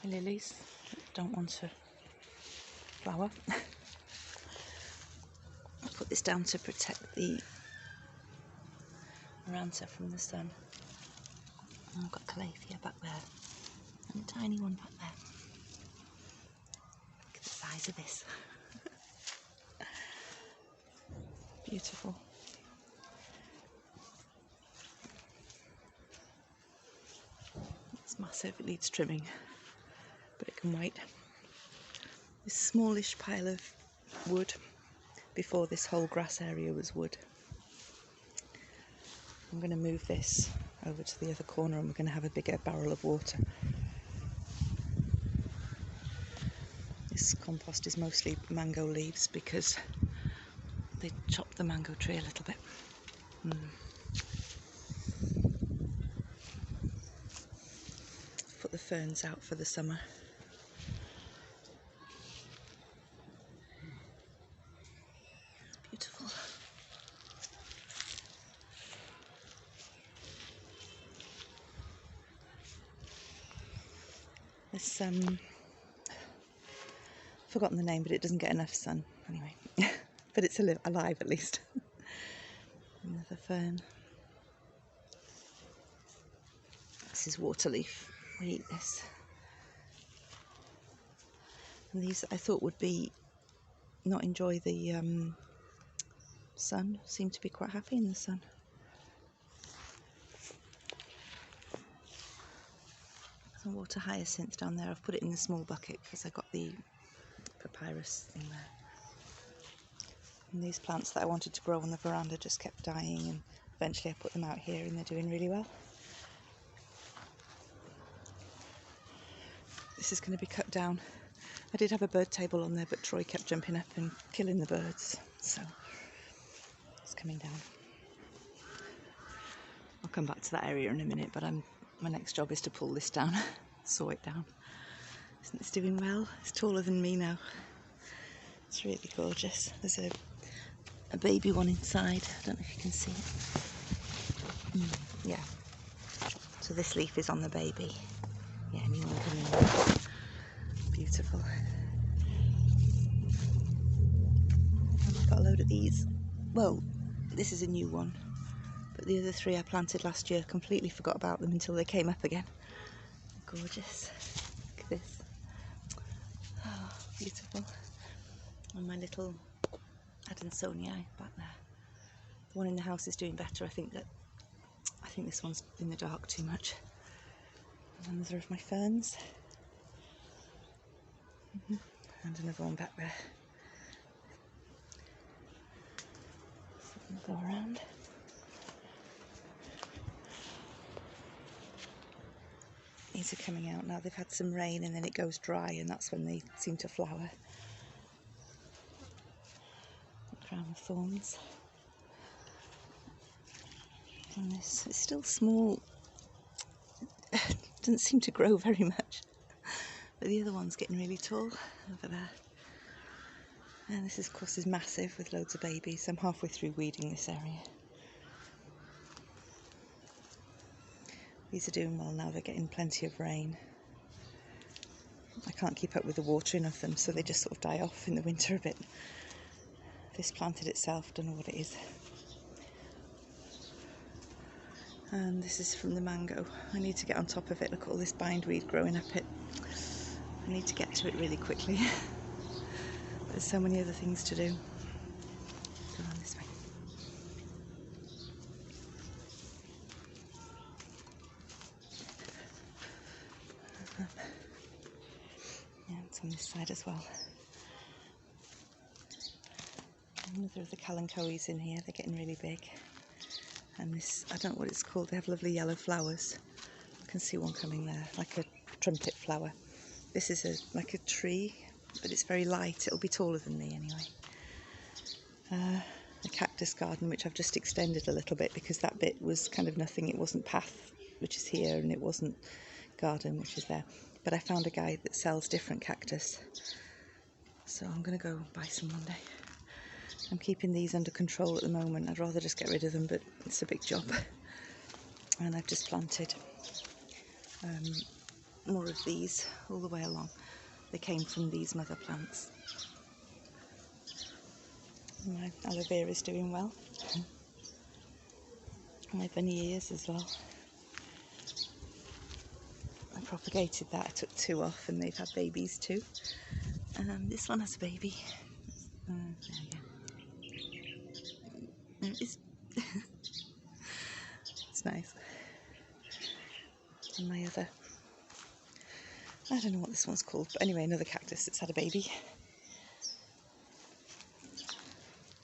my lilies that don't want to flower. I put this down to protect the Maranta from the sun. And I've got Calathea back there and a tiny one back there. Look at the size of this. Beautiful. It's massive, it needs trimming, but it can wait. This smallish pile of wood, before this whole grass area was wood. I'm going to move this over to the other corner and we're going to have a bigger barrel of water. This compost is mostly mango leaves because they chopped the mango tree a little bit. Put the ferns out for the summer. It's beautiful. This forgotten the name, but it doesn't get enough sun anyway. But it's alive at least. Another fern. This is water leaf. We eat this. And these I thought would be not enjoy the sun. Seem to be quite happy in the sun. Some water hyacinth down there. I've put it in the small bucket because I got the papyrus thing there. And these plants that I wanted to grow on the veranda just kept dying, and eventually I put them out here and they're doing really well. This is going to be cut down. I did have a bird table on there, but Troy kept jumping up and killing the birds, so it's coming down. I'll come back to that area in a minute, but my next job is to pull this down, saw it down. Isn't this doing well? It's taller than me now. It's really gorgeous. There's a baby one inside. I don't know if you can see it. Yeah. So this leaf is on the baby. Yeah, new one coming in. Beautiful. And I've got a load of these. Well, this is a new one, but the other three I planted last year, completely forgot about them until they came up again. Gorgeous. Look at this. Oh, beautiful. And my little Adansonii back there. The one in the house is doing better. I think this one's in the dark too much. And another of my ferns. And another one back there. So we'll go around. These are coming out now. They've had some rain and then it goes dry, and that's when they seem to flower. Crown of thorns. And this is still small. Doesn't seem to grow very much. But the other one's getting really tall over there. And this is, of course, is massive with loads of babies. I'm halfway through weeding this area. These are doing well now. They're getting plenty of rain. I can't keep up with the watering of them, so they just sort of die off in the winter a bit. This planted itself, don't know what it is. And this is from the mango. I need to get on top of it. Look at all this bindweed growing up it. I need to get to it really quickly. There's so many other things to do. Go on this way. Yeah, it's on this side as well. Another of the kalanchoes in here. They're getting really big. And this, I don't know what it's called. They have lovely yellow flowers. I can see one coming there, like a trumpet flower. This is like a tree, but it's very light. It'll be taller than me anyway. A cactus garden, which I've just extended a little bit because that bit was kind of nothing. It wasn't path, which is here, and it wasn't garden, which is there. But I found a guy that sells different cactus, so I'm going to go buy some one day. I'm keeping these under control at the moment. I'd rather just get rid of them, but it's a big job. And I've just planted more of these all the way along. They came from these mother plants. My aloe vera is doing well. My bunny ears as well. I propagated that. I took 2 off and they've had babies too. This one has a baby. There we go. There it is. It's nice. And my other, I don't know what this one's called, but anyway, another cactus that's had a baby.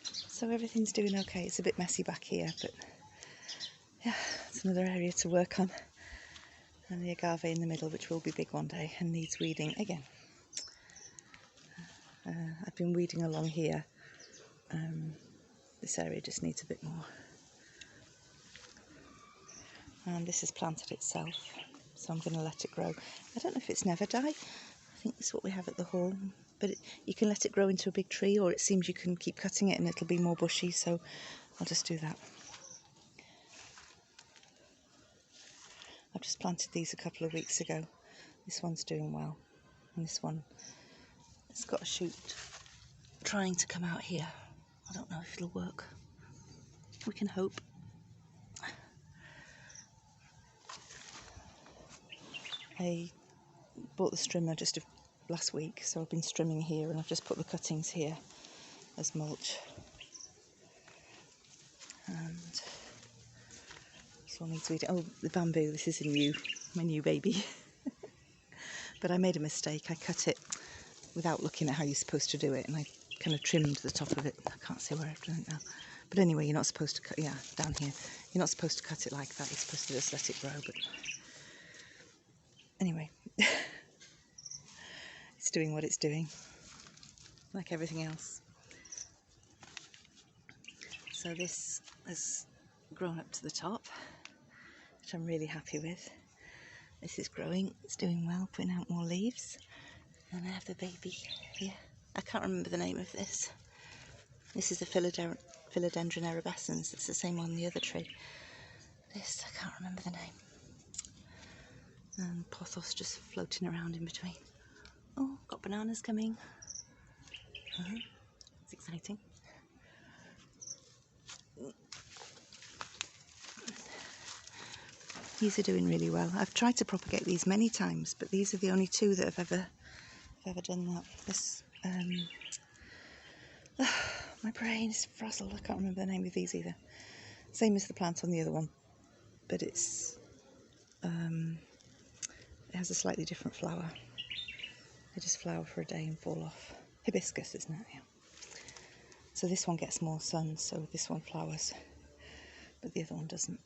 So everything's doing okay. It's a bit messy back here, but yeah, it's another area to work on. And the agave in the middle, which will be big one day and needs weeding again. I've been weeding along here. This area just needs a bit more. And this has planted itself, so I'm going to let it grow. I don't know if it's never die. I think that's what we have at the hall. But you can let it grow into a big tree, or it seems you can keep cutting it and it'll be more bushy, so I'll just do that. I've just planted these a couple of weeks ago. This one's doing well, and this one, it's got a shoot trying to come out here. I don't know if it'll work. We can hope. I bought the strimmer just last week, so I've been strimming here, and I've just put the cuttings here as mulch. And this one needs weeding. Oh, the bamboo, this is my new baby. But I made a mistake. I cut it without looking at how you're supposed to do it, and I kind of trimmed the top of it. I can't see where I've done it now. But anyway, you're not supposed to cut, yeah, down here. You're not supposed to cut it like that. You're supposed to just let it grow, but anyway. It's doing what it's doing, like everything else. So this has grown up to the top, which I'm really happy with. This is growing, it's doing well, putting out more leaves. And I have the baby here. I can't remember the name of this. This is a Philodendron erubescens. It's the same on the other tree. This, I can't remember the name. And pothos just floating around in between. Oh, got bananas coming. It's exciting. These are doing really well. I've tried to propagate these many times, but these are the only 2 that have ever done that. This, my brain is frazzled. I can't remember the name of these either. Same as the plant on the other one, but it's it has a slightly different flower. They just flower for a day and fall off. Hibiscus, isn't it? Yeah. So this one gets more sun, so this one flowers, but the other one doesn't.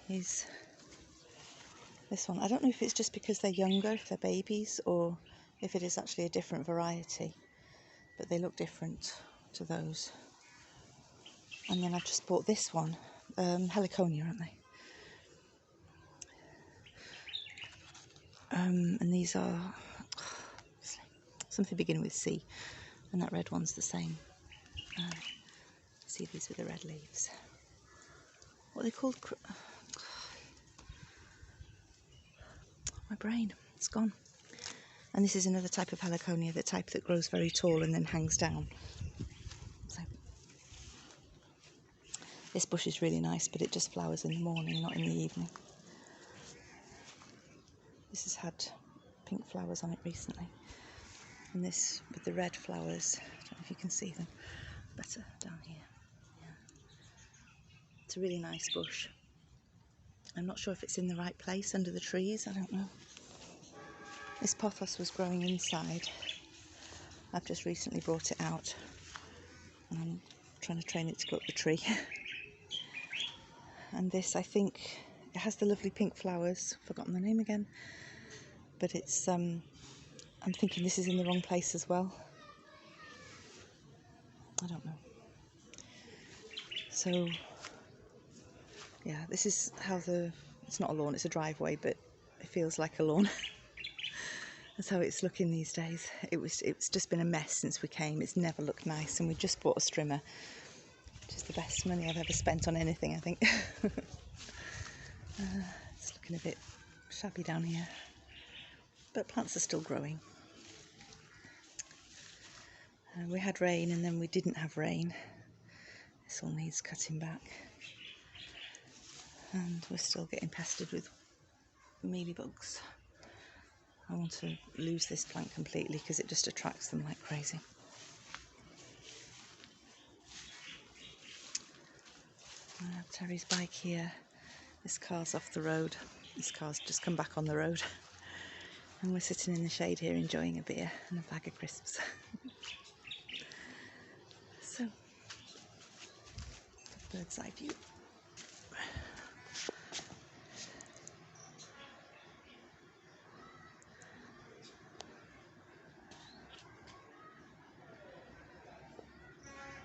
Here's this one. I don't know if it's just because they're younger, if they're babies, or if it is actually a different variety, but they look different to those. And then I've just bought this one, heliconia, aren't they? And these are something beginning with C, and that red one's the same. See these with the red leaves. What are they called? My brain, it's gone. And this is another type of heliconia, the type that grows very tall and then hangs down. So this bush is really nice, but it just flowers in the morning, not in the evening. This has had pink flowers on it recently. And this with the red flowers, I don't know if you can see them, better down here. Yeah. It's a really nice bush. I'm not sure if it's in the right place under the trees, I don't know. This pothos was growing inside. I've just recently brought it out and I'm trying to train it to go up the tree. And this, I think, it has the lovely pink flowers, forgotten the name again, but it's, I'm thinking this is in the wrong place as well. I don't know. So, yeah, this is how it's not a lawn, it's a driveway, but it feels like a lawn. That's how it's looking these days. It's just been a mess since we came. It's never looked nice, and we just bought a strimmer. which is the best money I've ever spent on anything, I think. It's looking a bit shabby down here, but plants are still growing. We had rain and then we didn't have rain. This all needs cutting back, and we're still getting pestered with mealybugs. I want to lose this plant completely because it just attracts them like crazy. I have Terry's bike here. This car's off the road. This car's just come back on the road. And we're sitting in the shade here enjoying a beer and a bag of crisps. So, bird's eye view.